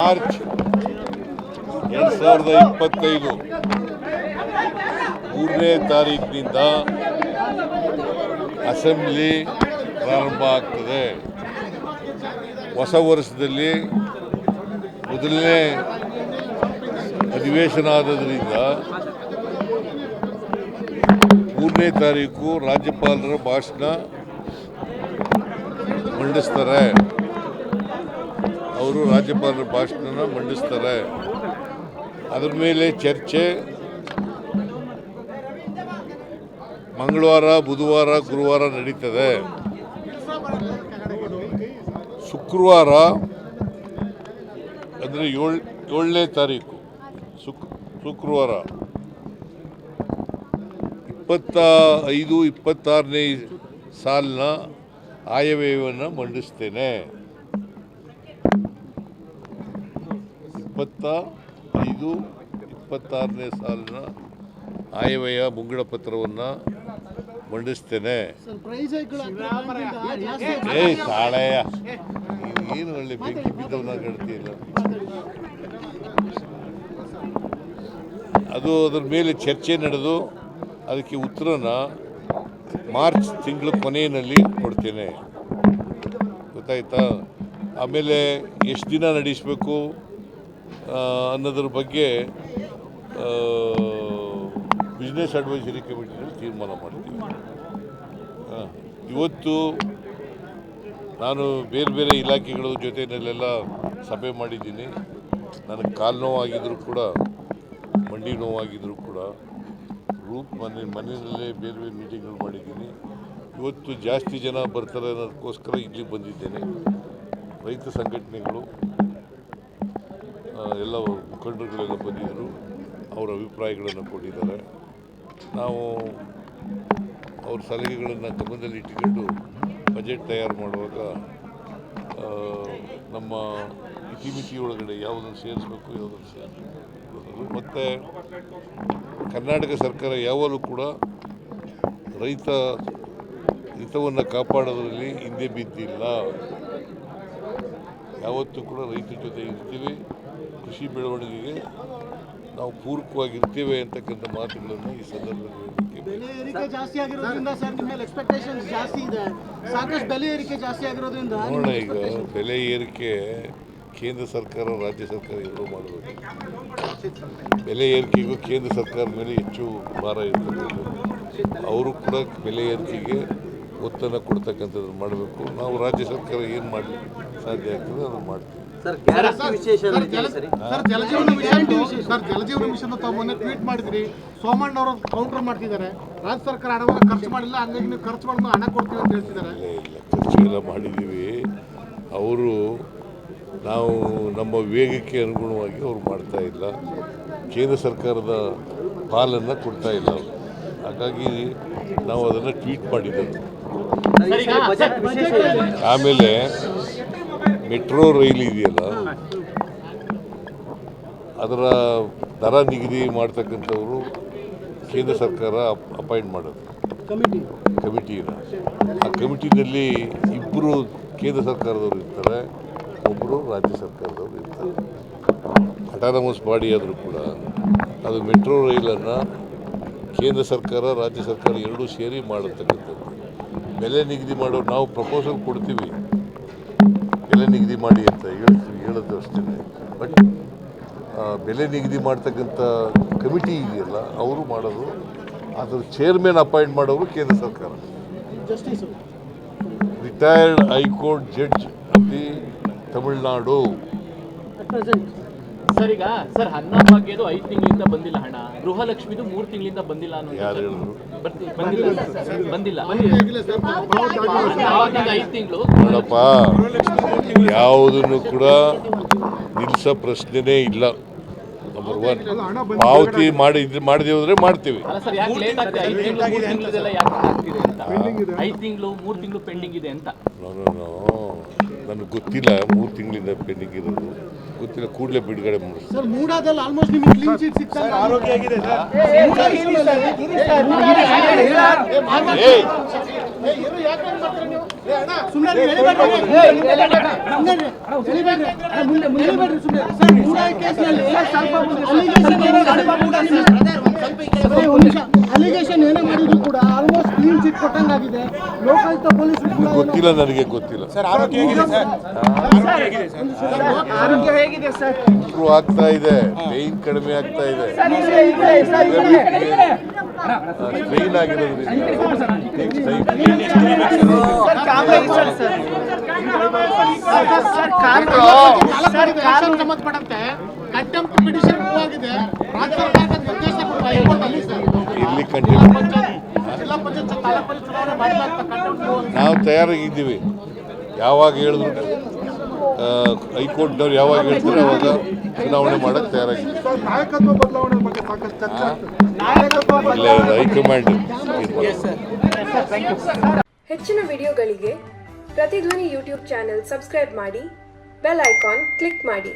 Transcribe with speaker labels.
Speaker 1: March 2025 3ನೇ ತಾರೀಕಿನಿಂದ assembly ಪ್ರಾರಂಭ ಆಗ್ತದೆ. ಹೊಸ ವರ್ಷದಲ್ಲಿ ಮೊದಲನೇ ಅಧಿವೇಶನ ಆದದ್ರಿಂದ 3ನೇ ತಾರೀಕು ರಾಜ್ಯಪಾಲರ ಭಾಷಣ ಮಂಡಿಸ್ತಾರೆ. ಅವರು ರಾಜ್ಯಪಾಲರ ಭಾಷಣ ಮಂಡಿಸ್ತಾರೆ. ಅದರ ಮೇಲೆ ಚರ್ಚೆ ಮಂಗಳವಾರ, ಬುಧವಾರ, ಗುರುವಾರ ನಡೀತದೆ. ಶುಕ್ರವಾರ ಅಂದರೆ 7ನೇ ತಾರೀಕು ಶುಕ್ರವಾರ 25-26ನೇ ಸಾಲಿನ ಆಯವ್ಯಯವನ್ನು ಮಂಡಿಸ್ತೇನೆ. 25-26ನೇ ಸಾಲಿನ ಆಯವ್ಯಯ ಮುಂಗಡ ಪತ್ರವನ್ನು ಮಂಡಿಸ್ತೇನೆ. ತಾಳೆಯ ಏನು ಒಳ್ಳೆ ಬೆಂಕಿ ಬಿದ್ದವನ್ನ ಗಡ್ತಿಲ್ಲ. ಅದರ ಮೇಲೆ ಚರ್ಚೆ ನಡೆದು ಅದಕ್ಕೆ ಉತ್ತರನ ಮಾರ್ಚ್ ತಿಂಗಳ ಕೊನೆಯಲ್ಲಿ ಕೊಡ್ತೇನೆ. ಗೊತ್ತಾಯ್ತಾ? ಆಮೇಲೆ ಎಷ್ಟು ದಿನ ನಡೆಸಬೇಕು ಅನ್ನೋದ್ರ ಬಗ್ಗೆ ಬಿಸ್ನೆಸ್ ಅಡ್ವೈಸರಿ ಕಮಿಟಿನಲ್ಲಿ ತೀರ್ಮಾನ ಮಾಡ್ತೀವಿ. ಇವತ್ತು ನಾನು ಬೇರೆ ಬೇರೆ ಇಲಾಖೆಗಳ ಜೊತೆಯಲ್ಲೆಲ್ಲ ಸಭೆ ಮಾಡಿದ್ದೀನಿ. ನನಗೆ ಕಾಲು ನೋವಾಗಿದ್ದರೂ ಕೂಡ, ಮಂಡಿ ನೋವಾಗಿದ್ದರೂ ಕೂಡ ಮನೆಯಲ್ಲೇ ಬೇರೆ ಬೇರೆ ಮೀಟಿಂಗ್ಗಳು ಮಾಡಿದ್ದೀನಿ. ಇವತ್ತು ಜಾಸ್ತಿ ಜನ ಬರ್ತಾರೆ ಅನ್ನೋದಕ್ಕೋಸ್ಕರ ಇಲ್ಲಿ ಬಂದಿದ್ದೇನೆ. ರೈತ ಸಂಘಟನೆಗಳು ಎಲ್ಲ ಮುಖಂಡರುಗಳೆಲ್ಲ ಬಂದಿದ್ದರು. ಅವರ ಅಭಿಪ್ರಾಯಗಳನ್ನು ಕೊಟ್ಟಿದ್ದಾರೆ. ನಾವು ಅವ್ರ ಸಲಹೆಗಳನ್ನು ಗಮನದಲ್ಲಿ ಇಟ್ಟುಕೊಂಡು ಬಜೆಟ್ ತಯಾರು ಮಾಡುವಾಗ ನಮ್ಮ ಇತಿಮಿತಿಯೊಳಗಡೆ ಯಾವುದನ್ನು ಸೇರಿಸಬೇಕು, ಯಾವುದನ್ನು ಸೇರಿಸಬೇಕು. ಮತ್ತು ಕರ್ನಾಟಕ ಸರ್ಕಾರ ಯಾವಾಗಲೂ ಕೂಡ ರೈತ ಹಿತವನ್ನು ಕಾಪಾಡೋದ್ರಲ್ಲಿ ಹಿಂದೆ ಬಿದ್ದಿಲ್ಲ. ಯಾವತ್ತೂ ಕೂಡ ರೈತರ ಜೊತೆ ಇರ್ತೀವಿ, ಕೃಷಿ ಬೆಳವಣಿಗೆಗೆ ನಾವು ಪೂರಕವಾಗಿರ್ತೇವೆ ಅಂತಕ್ಕಂಥ ಮಾತುಗಳನ್ನು ಈ ಸಂದರ್ಭದಲ್ಲಿ
Speaker 2: ಬೆಲೆ ಏರಿಕೆ ಜಾಸ್ತಿ ಆಗಿರೋದ್ರಿಂದ ಸರ್ ನಿಮ್ಮ ಮೇಲೆ ಎಕ್ಸ್ಪೆಕ್ಟೇಷನ್ಸ್ ಜಾಸ್ತಿ ಇದೆ. ಸಾಕಷ್ಟು ಬೆಲೆ ಏರಿಕೆ ಜಾಸ್ತಿ ಆಗಿರೋದ್ರಿಂದ
Speaker 1: ನೋಡೋಣ. ಈಗ ಬೆಲೆ ಏರಿಕೆ ಕೇಂದ್ರ ಸರ್ಕಾರ, ರಾಜ್ಯ ಸರ್ಕಾರ ಎರಡೂ ಮಾಡಬೇಕು. ಬೆಲೆ ಏರಿಕೆಗೂ ಕೇಂದ್ರ ಸರ್ಕಾರದ ಮೇಲೆ ಹೆಚ್ಚು ಭಾರ ಇರ್ತಕ್ಕಂಥದ್ದು. ಅವರು ಕೂಡ ಬೆಲೆ ಏರಿಕೆಗೆ ಒತ್ತನ್ನು ಕೊಡ್ತಕ್ಕಂಥದ್ದು ಮಾಡಬೇಕು. ನಾವು ರಾಜ್ಯ ಸರ್ಕಾರ ಏನು ಮಾಡಲಿಕ್ಕೆ ಸಾಧ್ಯ ಆಗ್ತದೆ ಅದನ್ನು ಮಾಡ್ತೀವಿ.
Speaker 2: ಜಲಜೀವನ ಮಿಷನ್ ತಾವು ಮೊನ್ನೆ ಟ್ವೀಟ್ ಮಾಡಿದ್ರಿ. ಸೋಮಣ್ಣ ಅವರು ಕೌಂಟರ್ ಮಾಡ್ತಿದ್ದಾರೆ. ರಾಜ್ಯ ಸರ್ಕಾರ ಹಣವನ್ನು ಖರ್ಚು ಮಾಡಿಲ್ಲ, ಹಂಗಾಗಿ ನೀವು ಖರ್ಚು ಮಾಡಿದ್ರೆ ಹಣ ಕೊಡ್ತೀವಿ ಅಂತ ಹೇಳ್ತಿದ್ದಾರೆ.
Speaker 1: ಇಲ್ಲ, ಖರ್ಚು ಎಲ್ಲ ಮಾಡಿದ್ದೀವಿ. ಅವರು ನಾವು ನಮ್ಮ ವೇಗಕ್ಕೆ ಅನುಗುಣವಾಗಿ ಅವ್ರು ಮಾಡ್ತಾ ಇಲ್ಲ. ಕೇಂದ್ರ ಸರ್ಕಾರದ ಪಾಲನ್ನು ಕೊಡ್ತಾ ಇಲ್ಲ. ಹಾಗಾಗಿ ನಾವು ಅದನ್ನು ಟ್ವೀಟ್ ಮಾಡಿದ್ದೆವು. ಆಮೇಲೆ ಮೆಟ್ರೋ ರೈಲ್ ಇದೆಯಲ್ಲ, ಅದರ ದರ ನಿಗದಿ ಮಾಡ್ತಕ್ಕಂಥವರು ಕೇಂದ್ರ ಸರ್ಕಾರ ಅಪಾಯಿಂಟ್ ಮಾಡೋದು ಕಮಿಟಿನ. ಆ ಕಮಿಟಿನಲ್ಲಿ ಇಬ್ಬರು ಕೇಂದ್ರ ಸರ್ಕಾರದವರು ಇರ್ತಾರೆ, ಒಬ್ಬರು ರಾಜ್ಯ ಸರ್ಕಾರದವರು ಇರ್ತಾರೆ. ಅಟಾನಮಸ್ ಬಾಡಿ ಆದರೂ ಕೂಡ ಅದು ಮೆಟ್ರೋ ರೈಲನ್ನು ಕೇಂದ್ರ ಸರ್ಕಾರ, ರಾಜ್ಯ ಸರ್ಕಾರ ಎರಡೂ ಸೇರಿ ಮಾಡತಕ್ಕಂಥದ್ದು. ಬೆಲೆ ನಿಗದಿ ಮಾಡೋರು ನಾವು ಪ್ರಪೋಸಲ್ ಕೊಡ್ತೀವಿ, ಬೆಲೆ ನಿಗದಿ ಮಾಡಿ ಅಂತ ಹೇಳೋದು ಅಷ್ಟೇ. ಬಟ್ ಬೆಲೆ ನಿಗದಿ ಮಾಡ್ತಕ್ಕಂಥ ಕಮಿಟಿ ಇದೆಯಲ್ಲ ಅವರು ಮಾಡೋದು, ಅದ್ರ ಚೇರ್ಮನ್ ಅಪಾಯಿಂಟ್ ಮಾಡೋರು ಕೇಂದ್ರ ಸರ್ಕಾರ. Retired high court judge of the Tamil Nadu.
Speaker 3: Sir, ಈಗ ಸರ್ ಅನ್ನಭಾಗ್ಯದು 5 ತಿಂಗಳಿಂದ ಬಂದಿಲ್ಲ ಹಣ, ಗೃಹಲಕ್ಷ್ಮಿದು 3 ತಿಂಗಳಿಂದ ಬಂದಿಲ್ಲ ಅನ್ನೋ.
Speaker 1: ಯಾರು ಹೇಳಿದ್ರು?
Speaker 3: ಬಂದಿಲ್ಲ. 5 ತಿಂಗಳು
Speaker 1: ನೋಡಪ್ಪ, ಯಾವುದನ್ನು ಕೂಡ ನಿಲ್ಲಿಸೋ ಪ್ರಶ್ನೆನೇ ಇಲ್ಲ. ನಂಬರ್ 1 ಪಾವತಿ ಮಾಡದೇ ಹೋದ್ರೆ ಮಾಡ್ತೀವಿ.
Speaker 3: 5 ತಿಂಗಳು 3 ತಿಂಗಳು ಪೆಂಡಿಂಗ್ ಇದೆ ಅಂತ.
Speaker 1: ನೋ ನನಗೆ ಗೊತ್ತಿಲ್ಲ, 3 ತಿಂಗಳಿಂದ ಪೆಂಡಿಂಗ್ ಇರೋದು ಗೊತ್ತಿಲ್ಲ. ಕೂಡಲೇ ಬಿಡುಗಡೆ ಮಾಡಿಸ್ತಾರೆ.
Speaker 2: ಸರ್ ಮೂಡಾದಲ್ಲಿ ಆಲ್ಮೋಸ್ಟ್ ನಿಮಗೆ ಕ್ಲೀನ್ ಚೀಟ್ ಸಿಗ್ತಾ ಆರೋಗ್ಯ ಆಗಿದೆ ಸರ್. ಅಲಿಗೇಷನ್ ಏನೇ ಮಾಡಿದ್ರು ಕೂಡ ಆಲ್ಮೋಸ್ಟ್ ಕ್ಲೀನ್ ಚಿಟ್ ಕೊಟ್ಟಂಗಾಗಿದೆ. ಲೋಕಾಯುಕ್ತ ಪೊಲೀಸರು ಕೂಡ
Speaker 1: ಗೊತ್ತಿಲ್ಲ, ನನಗೆ ಗೊತ್ತಿಲ್ಲ.
Speaker 2: ಆರೋಗ್ಯ ಹೇಗಿದೆ ಸರ್?
Speaker 1: ಇಂಪ್ರೂವ್ ಆಗ್ತಾ ಇದೆ, ಪೇಯ್ನ್ ಕಡಿಮೆ ಆಗ್ತಾ ಇದೆ, ಟ್ರೈನ್ ಆಗಿರೋದ್ರಿಂದ
Speaker 2: ಸಂಬಂಧಪಟ್ಟಂತೆ ಕಂಟೆಂಪ್ಟ್ ಪಿಟಿಷನ್ ಆಗಿದೆ. ರಾಜ್ಯ ಸರ್ಕಾರದ ನಿರ್ದೇಶನ ಹೈಕೋರ್ಟ್ನಲ್ಲಿ
Speaker 1: ಇಲ್ಲಿ ಕಂಟಿನ್ಯೂ
Speaker 2: ಜಿಲ್ಲಾ ಪಂಚಾಯತ್ ತಾಲೂಕು ಚುನಾವಣೆ ಮಾಡಲಾಗ್ತಾ ಕಂಟೆಂಪ್ಟ್
Speaker 1: ನಾವು ತಯಾರಾಗಿದ್ದೀವಿ. ಯಾವಾಗ ಹೇಳಿದ್ರು ಹೈಕೋರ್ಟ್ನವ್ರು ಯಾವಾಗ ಹೇಳ್ತಾರೆ ಅವಾಗ ಚುನಾವಣೆ ಮಾಡೋಕ್ಕೆ ತಯಾರಾಗಿದ್ದೀವಿ.
Speaker 2: ನಾಯಕತ್ವ ಬದಲಾವಣೆ ಬಗ್ಗೆ ಸಾಕಷ್ಟು ಚರ್ಚೆ
Speaker 1: ಇಲ್ಲ, ಹೈಕಮಾಂಡ್
Speaker 4: ಹೆಚ್ಚಿನ ವಿಡಿಯೋಗಳಿಗೆ ಪ್ರತಿಧ್ವನಿ ಯೂಟ್ಯೂಬ್ ಚಾನೆಲ್ ಸಬ್ಸ್ಕ್ರೈಬ್ ಮಾಡಿ, ಬೆಲ್ ಐಕಾನ್ ಕ್ಲಿಕ್ ಮಾಡಿ.